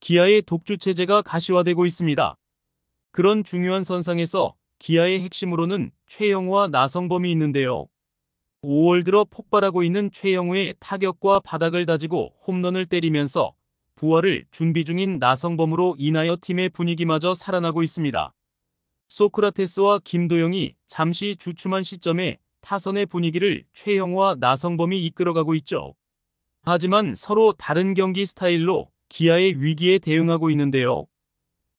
기아의 독주 체제가 가시화되고 있습니다. 그런 중요한 선상에서 기아의 핵심으로는 최영우와 나성범이 있는데요. 5월 들어 폭발하고 있는 최영우의 타격과 바닥을 다지고 홈런을 때리면서 부활을 준비 중인 나성범으로 인하여 팀의 분위기마저 살아나고 있습니다. 소크라테스와 김도영이 잠시 주춤한 시점에 타선의 분위기를 최영우와 나성범이 이끌어가고 있죠. 하지만 서로 다른 경기 스타일로 기아의 위기에 대응하고 있는데요.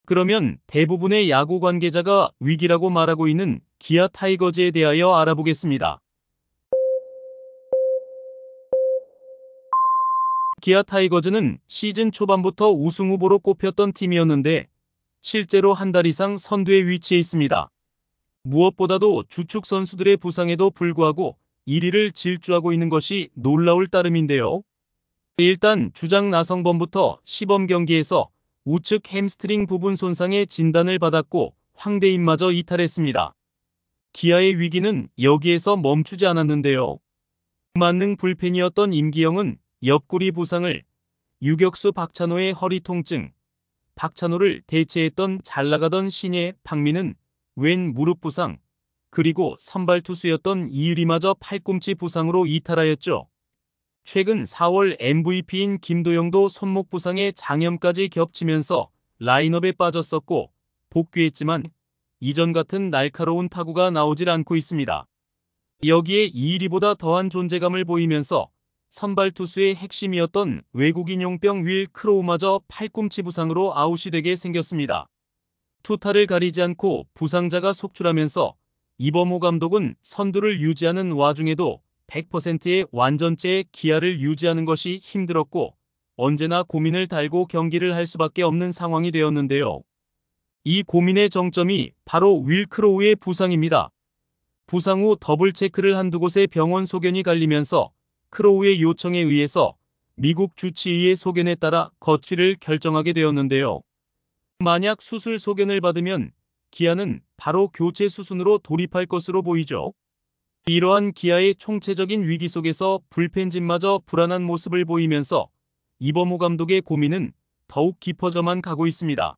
그러면 대부분의 야구 관계자가 위기라고 말하고 있는 기아 타이거즈에 대하여 알아보겠습니다. 기아 타이거즈는 시즌 초반부터 우승 후보로 꼽혔던 팀이었는데 실제로 한 달 이상 선두에 위치해 있습니다. 무엇보다도 주축 선수들의 부상에도 불구하고 1위를 질주하고 있는 것이 놀라울 따름인데요. 일단 주장 나성범부터 시범 경기에서 우측 햄스트링 부분 손상의 진단을 받았고 황대인마저 이탈했습니다. 기아의 위기는 여기에서 멈추지 않았는데요. 만능 불펜이었던 임기영은 옆구리 부상을, 유격수 박찬호의 허리 통증, 박찬호를 대체했던 잘나가던 신예 박민은 왼 무릎 부상, 그리고 선발 투수였던 이유리마저 팔꿈치 부상으로 이탈하였죠. 최근 4월 MVP인 김도영도 손목 부상에 장염까지 겹치면서 라인업에 빠졌었고 복귀했지만 이전 같은 날카로운 타구가 나오질 않고 있습니다. 여기에 이유리보다 더한 존재감을 보이면서 선발 투수의 핵심이었던 외국인 용병 윌 크로우마저 팔꿈치 부상으로 아웃이 되게 생겼습니다. 투타를 가리지 않고 부상자가 속출하면서 이범호 감독은 선두를 유지하는 와중에도 100%의 완전체의 기아를 유지하는 것이 힘들었고 언제나 고민을 달고 경기를 할 수밖에 없는 상황이 되었는데요. 이 고민의 정점이 바로 윌 크로우의 부상입니다. 부상 후 더블 체크를 한두 곳의 병원 소견이 갈리면서 크로우의 요청에 의해서 미국 주치의의 소견에 따라 거취를 결정하게 되었는데요. 만약 수술 소견을 받으면 기아는 바로 교체 수순으로 돌입할 것으로 보이죠. 이러한 기아의 총체적인 위기 속에서 불펜진마저 불안한 모습을 보이면서 이범호 감독의 고민은 더욱 깊어져만 가고 있습니다.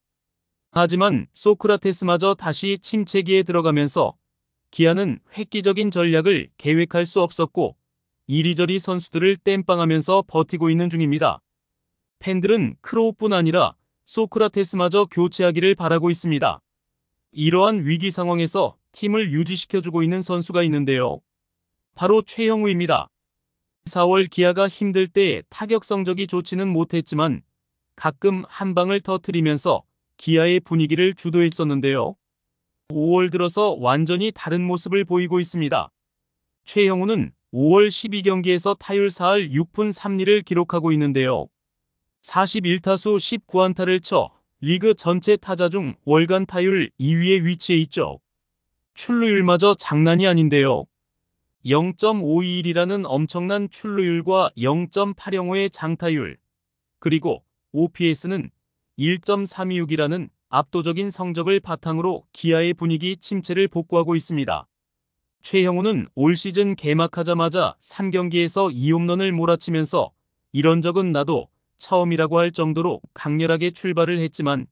하지만 소크라테스마저 다시 침체기에 들어가면서 기아는 획기적인 전략을 계획할 수 없었고 이리저리 선수들을 땜빵하면서 버티고 있는 중입니다. 팬들은 크로우뿐 아니라 소크라테스마저 교체하기를 바라고 있습니다. 이러한 위기 상황에서 팀을 유지시켜주고 있는 선수가 있는데요. 바로 최영우입니다. 4월 기아가 힘들 때 타격 성적이 좋지는 못했지만 가끔 한 방을 터뜨리면서 기아의 분위기를 주도했었는데요. 5월 들어서 완전히 다른 모습을 보이고 있습니다. 최영우는 5월 12경기에서 타율 4할 6푼 3리를 기록하고 있는데요. 41타수 19안타를 쳐 리그 전체 타자 중 월간 타율 2위에 위치해 있죠. 출루율마저 장난이 아닌데요. 0.521이라는 엄청난 출루율과 0.805의 장타율, 그리고 OPS는 1.326이라는 압도적인 성적을 바탕으로 기아의 분위기 침체를 복구하고 있습니다. 최영우는 올 시즌 개막하자마자 3경기에서 2홈런을 몰아치면서 이런 적은 나도 처음이라고 할 정도로 강렬하게 출발을 했지만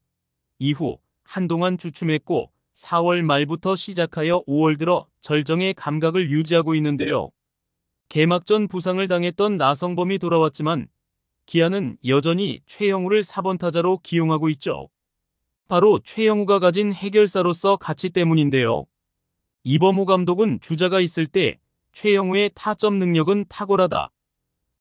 이후 한동안 주춤했고 4월 말부터 시작하여 5월 들어 절정의 감각을 유지하고 있는데요. 개막전 부상을 당했던 나성범이 돌아왔지만 기아는 여전히 최영우를 4번 타자로 기용하고 있죠. 바로 최영우가 가진 해결사로서 가치 때문인데요. 이범호 감독은 주자가 있을 때 최영우의 타점 능력은 탁월하다.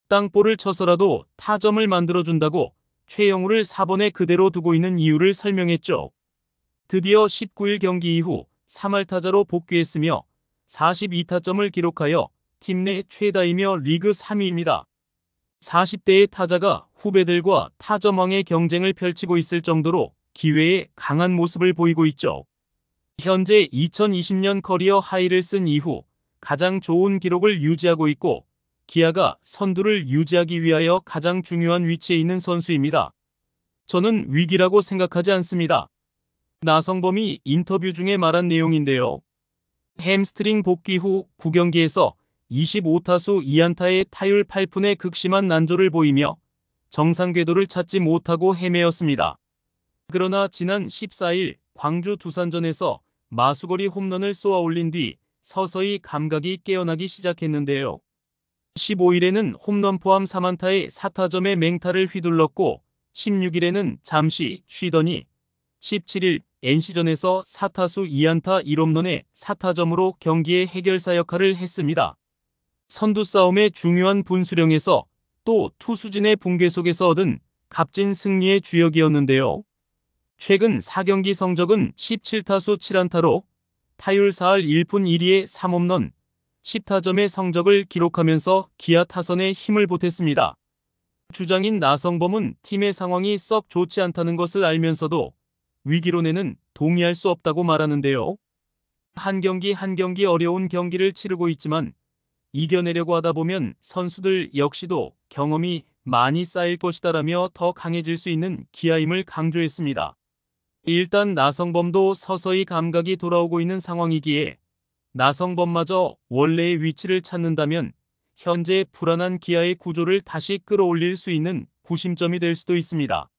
땅볼을 쳐서라도 타점을 만들어준다고 최영우를 4번에 그대로 두고 있는 이유를 설명했죠. 드디어 19일 경기 이후 3할 타자로 복귀했으며 42타점을 기록하여 팀 내 최다이며 리그 3위입니다. 40대의 타자가 후배들과 타점왕의 경쟁을 펼치고 있을 정도로 기회에 강한 모습을 보이고 있죠. 현재 2020년 커리어 하이를 쓴 이후 가장 좋은 기록을 유지하고 있고 기아가 선두를 유지하기 위하여 가장 중요한 위치에 있는 선수입니다. 저는 위기라고 생각하지 않습니다. 나성범이 인터뷰 중에 말한 내용인데요. 햄스트링 복귀 후 9경기에서 25타수 2안타의 타율 8푼의 극심한 난조를 보이며 정상 궤도를 찾지 못하고 헤매었습니다. 그러나 지난 14일 광주 두산전에서 마수거리 홈런을 쏘아 올린 뒤 서서히 감각이 깨어나기 시작했는데요. 15일에는 홈런 포함 3안타의 4타점의 맹타를 휘둘렀고 16일에는 잠시 쉬더니 17일 NC전에서 4타수 2안타 1홈런의 4타점으로 경기의 해결사 역할을 했습니다. 선두 싸움의 중요한 분수령에서 또 투수진의 붕괴 속에서 얻은 값진 승리의 주역이었는데요. 최근 4경기 성적은 17타수 7안타로 타율 4할 1푼 1리의 3홈런, 10타점의 성적을 기록하면서 기아 타선에 힘을 보탰습니다. 주장인 나성범은 팀의 상황이 썩 좋지 않다는 것을 알면서도 위기론에는 동의할 수 없다고 말하는데요. 한 경기 한 경기 어려운 경기를 치르고 있지만 이겨내려고 하다 보면 선수들 역시도 경험이 많이 쌓일 것이다라며 더 강해질 수 있는 기아임을 강조했습니다. 일단 나성범도 서서히 감각이 돌아오고 있는 상황이기에 나성범마저 원래의 위치를 찾는다면 현재 불안한 기아의 구조를 다시 끌어올릴 수 있는 구심점이 될 수도 있습니다.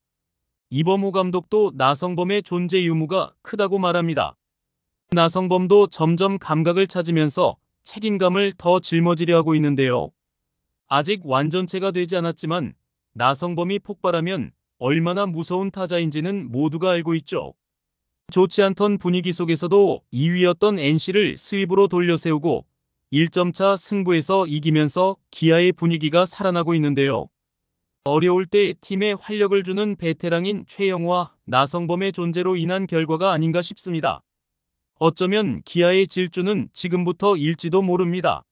이범호 감독도 나성범의 존재 유무가 크다고 말합니다. 나성범도 점점 감각을 찾으면서 책임감을 더 짊어지려 하고 있는데요. 아직 완전체가 되지 않았지만 나성범이 폭발하면 얼마나 무서운 타자인지는 모두가 알고 있죠. 좋지 않던 분위기 속에서도 2위였던 NC를 스윕으로 돌려세우고 1점차 승부에서 이기면서 기아의 분위기가 살아나고 있는데요. 어려울 때 팀에 활력을 주는 베테랑인 최영우와 나성범의 존재로 인한 결과가 아닌가 싶습니다. 어쩌면 기아의 질주는 지금부터일지도 모릅니다.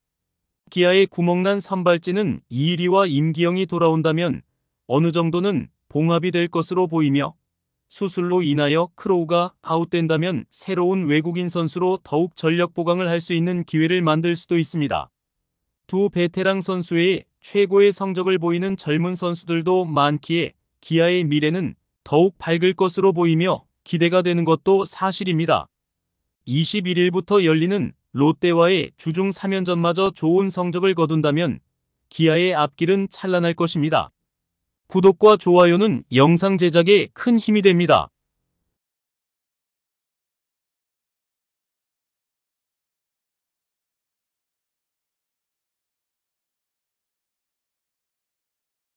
기아의 구멍난 선발진은 이일이와 임기영이 돌아온다면 어느 정도는 봉합이 될 것으로 보이며 수술로 인하여 크로우가 아웃된다면 새로운 외국인 선수로 더욱 전력 보강을 할 수 있는 기회를 만들 수도 있습니다. 두 베테랑 선수 외에 최고의 성적을 보이는 젊은 선수들도 많기에 기아의 미래는 더욱 밝을 것으로 보이며 기대가 되는 것도 사실입니다. 21일부터 열리는 롯데와의 주중 3연전마저 좋은 성적을 거둔다면 기아의 앞길은 찬란할 것입니다. 구독과 좋아요는 영상 제작에 큰 힘이 됩니다.